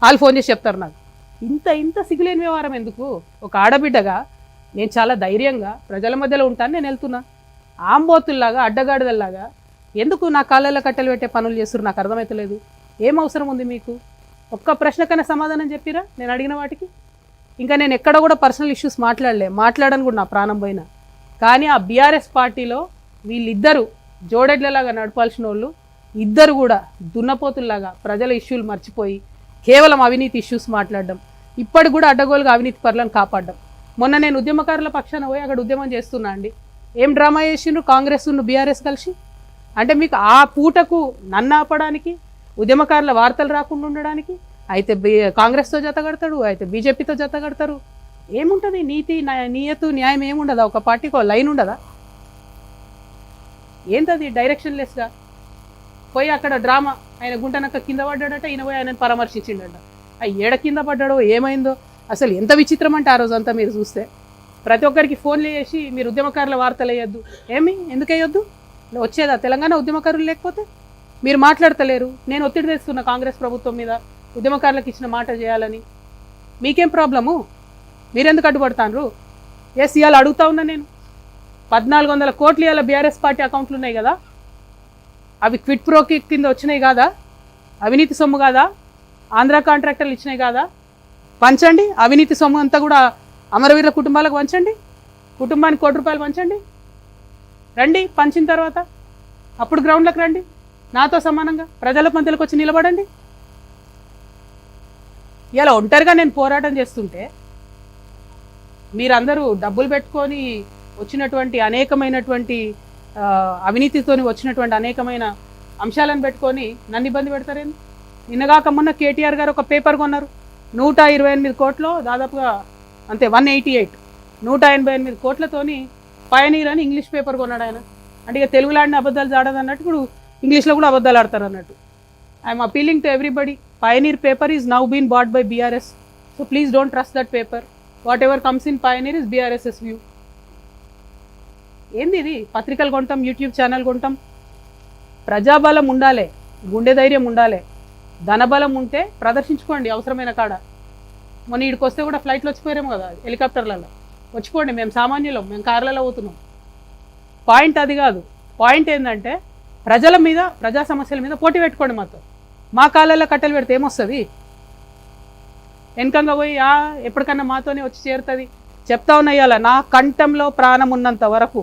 వాళ్ళు ఫోన్ చేసి చెప్తారు నాకు. ఇంత ఇంత సిగ్గులేని వ్యవహారం ఎందుకు? ఒక ఆడబిడ్డగా నేను చాలా ధైర్యంగా ప్రజల మధ్యలో ఉంటాను, నేను వెళ్తున్నా. ఆంబోతుల్లాగా అడ్డగాడిదల్లాగా ఎందుకు నా కాళ్ళల్లో కట్టెలు పెట్టే పనులు చేస్తున్నారు? నాకు అర్థమవుతలేదు. ఏం అవసరం ఉంది మీకు? ఒక్క ప్రశ్నకైనా సమాధానం చెప్పిరా నేను అడిగిన వాటికి? ఇంకా నేను ఎక్కడ కూడా పర్సనల్ ఇష్యూస్ మాట్లాడను కూడా, నా ప్రాణం పోయినా. కానీ ఆ బీఆర్ఎస్ పార్టీలో వీళ్ళిద్దరూ జోడెడ్లలాగా నడపాల్సిన వాళ్ళు ఇద్దరు కూడా దున్నపోతుల్లాగా ప్రజల ఇష్యూలు మర్చిపోయి కేవలం అవినీతి ఇష్యూస్ మాట్లాడడం, ఇప్పటికి కూడా అడ్డగోలుగా అవినీతి పరులను కాపాడడం. మొన్న నేను ఉద్యమకారుల పక్షాన పోయి అక్కడ ఉద్యమం చేస్తున్నా అండి. ఏం డ్రామా చేసిండ్రు కాంగ్రెస్ బీఆర్ఎస్ కలిసి? అంటే మీకు ఆ పూటకు నన్ను ఆపడానికి, ఉద్యమకారుల వార్తలు రాకుండా ఉండడానికి అయితే కాంగ్రెస్తో జత కడతాడు, అయితే బీజేపీతో జత కడతారు. ఏముంటుంది? నీయతు న్యాయం ఏముండదా? ఒక పార్టీకి ఒక లైన్ ఉండదా? ఏంటది డైరెక్షన్ లెస్గా పోయి అక్కడ డ్రామా? ఆయన గుంటనక్క కింద పడ్డాడట, ఈయన పోయి ఆయనను పరామర్శించిండట. ఆ ఏడ కింద పడ్డాడో ఏమైందో అసలు ఎంత విచిత్రం అంటే ఆ రోజంతా మీరు చూస్తే ప్రతి ఒక్కరికి ఫోన్లు చేసి మీరు ఉద్యమకారుల వార్తలు వేయొద్దు. ఎందుకు వేయొద్దు? వచ్చేదా తెలంగాణ ఉద్యమకారులు లేకపోతే? మీరు మాట్లాడతలేరు. నేను ఒత్తిడి తెస్తున్నా కాంగ్రెస్ ప్రభుత్వం మీద, ఉద్యమకారులకు ఇచ్చిన మాట చేయాలని. మీకేం ప్రాబ్లము? మీరెందుకు అడ్డుపడతారు? ఎస్, ఇవాళ అడుగుతా ఉన్నా నేను. 1400 కోట్లు ఇవాళ బీఆర్ఎస్ పార్టీ అకౌంట్లు ఉన్నాయి కదా, అవి క్విట్ ప్రోకి కింద వచ్చినాయి కాదా? అవినీతి సొమ్ము కాదా? ఆంధ్ర కాంట్రాక్టర్లు ఇచ్చినాయి కాదా? పంచండి. అవినీతి సొమ్ము అంతా కూడా అమరవీరుల కుటుంబాలకు పంచండి. కుటుంబానికి ₹1 పంచండి. రండి, పంచిన తర్వాత అప్పుడు గ్రౌండ్లకు రండి, నాతో సమానంగా ప్రజల మధ్యలోకి వచ్చి నిలబడండి. ఇలా ఒంటరిగా నేను పోరాటం చేస్తుంటే మీరందరూ డబ్బులు పెట్టుకొని వచ్చినటువంటి అనేకమైనటువంటి అవినీతితోని వచ్చినటువంటి అనేకమైన అంశాలను పెట్టుకొని నన్ను ఇబ్బంది పెడతారేంది? నిన్నగాక మొన్న కేటీఆర్ గారు ఒక పేపర్ కొన్నారు 128 కోట్లు, దాదాపుగా అంతే 188, 188 కోట్లతోని పయనీర్ అని ఇంగ్లీష్ పేపర్ కొన్నాడు ఆయన. అంటే ఇక తెలుగులో ఆడిన అబద్ధాలు జాడదు అన్నట్టు ఇప్పుడు ఇంగ్లీష్లో కూడా అబద్ధాలు ఆడతారు అన్నట్టు. I'm appealing to everybody, Pioneer paper is now been bought by BRS, so please don't trust that paper. Whatever comes in Pioneer is BRS's view. ఏంది ఇది? పత్రికలు కొంటాం, యూట్యూబ్ ఛానల్ కొంటాం. ప్రజాబలం ఉండాలి, గుండె ధైర్యం ఉండాలి, ధనబలం ఉంటే ప్రదర్శించుకోండి అవసరమైన కాడ. మొన్న ఇక్కడికి వస్తే కూడా ఫ్లైట్లో వచ్చిపోయారేమో కదా, హెలికాప్టర్లలో వచ్చిపోండి. మేము సామాన్యులం, మేము కార్లలో పోతున్నాం. పాయింట్ అది కాదు. పాయింట్ ఏంటంటే ప్రజల మీద, ప్రజా సమస్యల మీద పోటీ పెట్టుకోండి మాతో. మా కాళ్ళల్లో కట్టెలు పెడితే ఏమొస్తుంది? వెనకంగా పోయి ఎప్పటికన్నా మాతోనే వచ్చి చేరుతుంది చెప్తా ఉన్నా. ఇవాళ నా కంఠంలో ప్రాణం ఉన్నంత వరకు